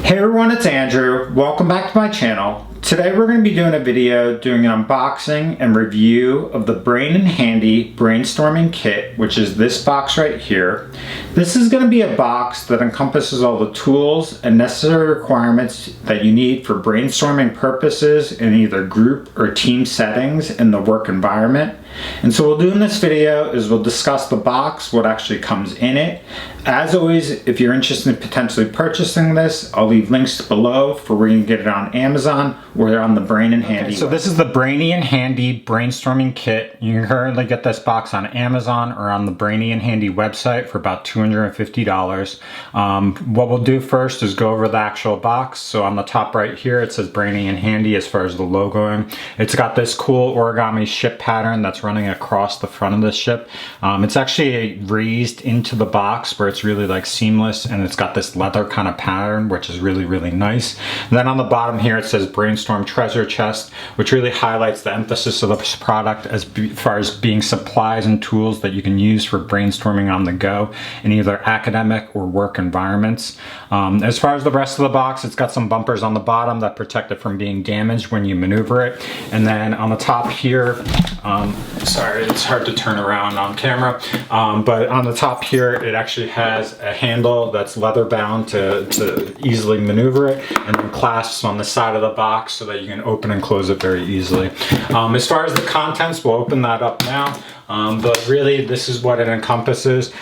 Hey everyone, it's Andrew. Welcome back to my channel. Today we're going to be doing a video doing an unboxing and review of the Brainy Handy Brainstorming Kit, which is this box right here. This is going to be a box that encompasses all the tools and necessary requirements that you need for brainstorming purposes in either group or team settings in the work environment. And so what we'll do in this video is we'll discuss the box, what actually comes in it. As always, if you're interested in potentially purchasing this, I'll leave links below for where you can get it on Amazon or on the Brainy Handy. Okay, so this is the Brainy Handy Brainstorming Kit. You can currently get this box on Amazon or on the Brainy Handy website for about $250. What we'll do first is go over the actual box. So on the top right here, it says Brainy Handy as far as the logoing. It's got this cool origami ship pattern that's running across the front of the ship. It's actually raised into the box where it's really like seamless, and it's got this leather kind of pattern, which is really nice. And then on the bottom here, it says Brainstorm Treasure Chest, which really highlights the emphasis of this product as far as being supplies and tools that you can use for brainstorming on the go in either academic or work environments. As far as the rest of the box, it's got some bumpers on the bottom that protect it from being damaged when you maneuver it. And then on the top here, sorry, it's hard to turn around on camera, but on the top here, it actually has a handle that's leather bound to easily maneuver it, and then clasps on the side of the box so that you can open and close it very easily. As far as the contents, we'll open that up now. But really this is what it encompasses.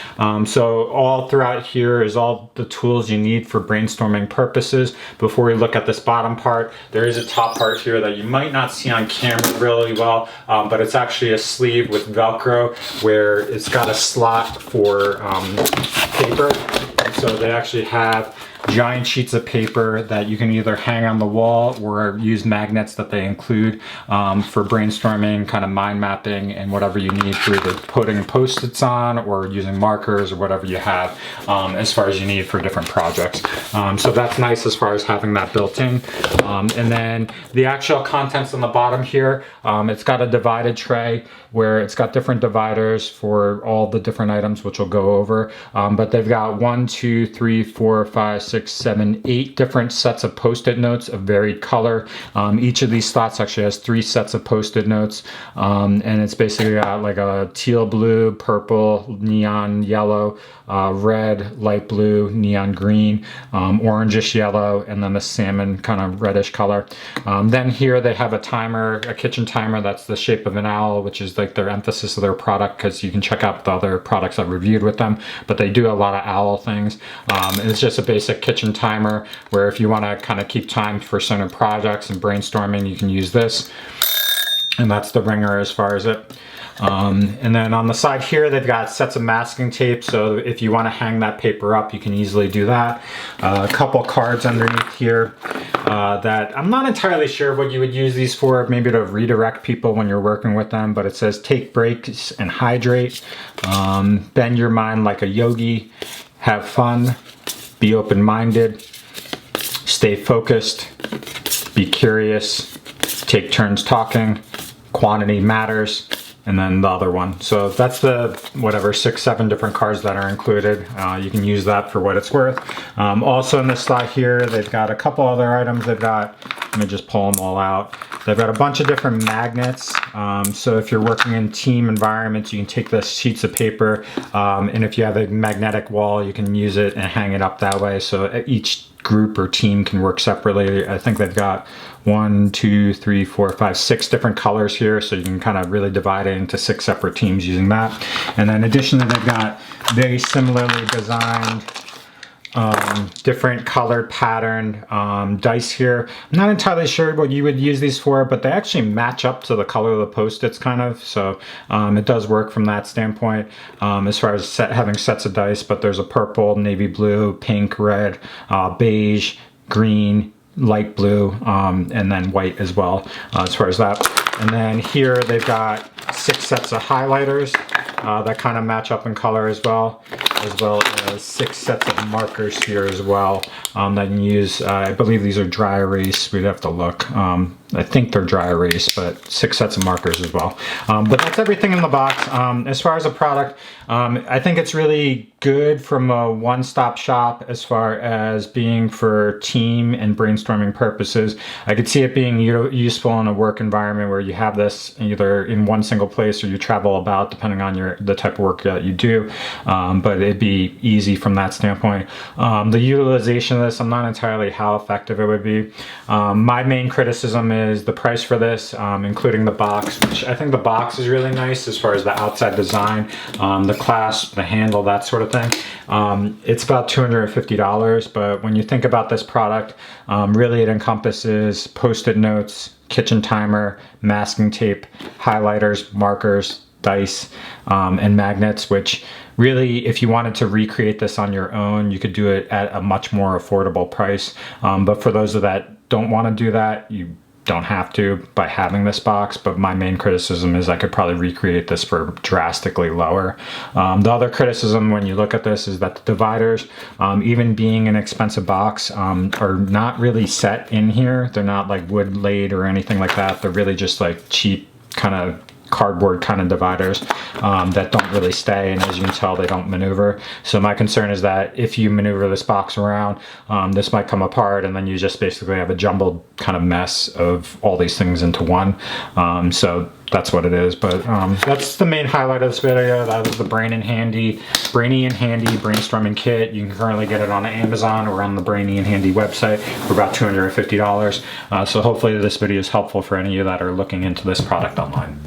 So all throughout here is all the tools you need for brainstorming purposes. Before we look at this bottom part, there is a top part here that you might not see on camera really well, but it's actually a sleeve with Velcro where it's got a slot for paper. And so they actually have giant sheets of paper that you can either hang on the wall or use magnets that they include for brainstorming, kind of mind mapping, and whatever you need for either putting post-its on or using markers or whatever you have as far as you need for different projects. So that's nice as far as having that built in. And then the actual contents on the bottom here, it's got a divided tray where it's got different dividers for all the different items, which we'll go over. But they've got 1, 2, 3, 4, 5, 6, 7, 8 different sets of post-it notes of varied color. Each of these slots actually has 3 sets of post-it notes, and it's basically got like a teal blue, purple, neon yellow, red, light blue, neon green, orangish yellow, and then the salmon kind of reddish color. Then here they have a timer, a kitchen timer that's the shape of an owl, which is like their emphasis of their product, because you can check out the other products I've reviewed with them, but they do a lot of owl things. And it's just a basic kitchen timer where if you want to kind of keep time for certain projects and brainstorming, you can use this. And that's the ringer as far as it. And then on the side here, they've got sets of masking tape. So if you want to hang that paper up, you can easily do that. A couple cards underneath here that I'm not entirely sure what you would use these for, maybe to redirect people when you're working with them, but it says take breaks and hydrate, bend your mind like a yogi, have fun, be open-minded, stay focused, be curious, take turns talking, quantity matters, and then the other one. So that's the, whatever, 6, 7 different cards that are included. You can use that for what it's worth. Also in this slot here, they've got a couple other items. They've got, let me just pull them all out. They've got a bunch of different magnets. So if you're working in team environments, you can take the sheets of paper, and if you have a magnetic wall, you can use it and hang it up that way. So each group or team can work separately. I think they've got 1, 2, 3, 4, 5, 6 different colors here, so you can kind of really divide it into 6 separate teams using that. And then additionally, they've got very similarly designed different colored patterned dice here. I'm not entirely sure what you would use these for, but they actually match up to the color of the post-its kind of, so it does work from that standpoint as far as having sets of dice. But there's a purple, navy blue, pink, red, beige, green, light blue, and then white as well as far as that. And then here they've got 6 sets of highlighters that kind of match up in color as well. as well as 6 sets of markers here as well that you can use. I believe these are dry erase. We'd have to look. I think they're dry erase, but 6 sets of markers as well. But that's everything in the box. As far as a product, I think it's really good from a one-stop shop as far as being for team and brainstorming purposes. I could see it being useful in a work environment where you have this either in one single place or you travel about, depending on the type of work that you do. But it'd be easy from that standpoint. The utilization of this, I'm not entirely how effective it would be. My main criticism is the price for this, including the box, which I think the box is really nice as far as the outside design, the clasp, the handle, that sort of thing. It's about $250, but when you think about this product, really it encompasses Post-it notes, kitchen timer, masking tape, highlighters, markers, dice, and magnets, which really, if you wanted to recreate this on your own, you could do it at a much more affordable price. But for those that don't want to do that, you don't have to by having this box. But my main criticism is I could probably recreate this for drastically lower. The other criticism when you look at this is that the dividers, even being an expensive box, are not really set in here. They're not like wood laid or anything like that. They're really just like cheap kind of cardboard kind of dividers that don't really stay, and as you can tell, they don't maneuver. So my concern is that if you maneuver this box around, this might come apart, and then you just basically have a jumbled kind of mess of all these things into one. So that's what it is. But that's the main highlight of this video. That was the Brainy Handy Brainstorming Kit. You can currently get it on Amazon or on the Brainy Handy website for about $250. So hopefully this video is helpful for any of you that are looking into this product online.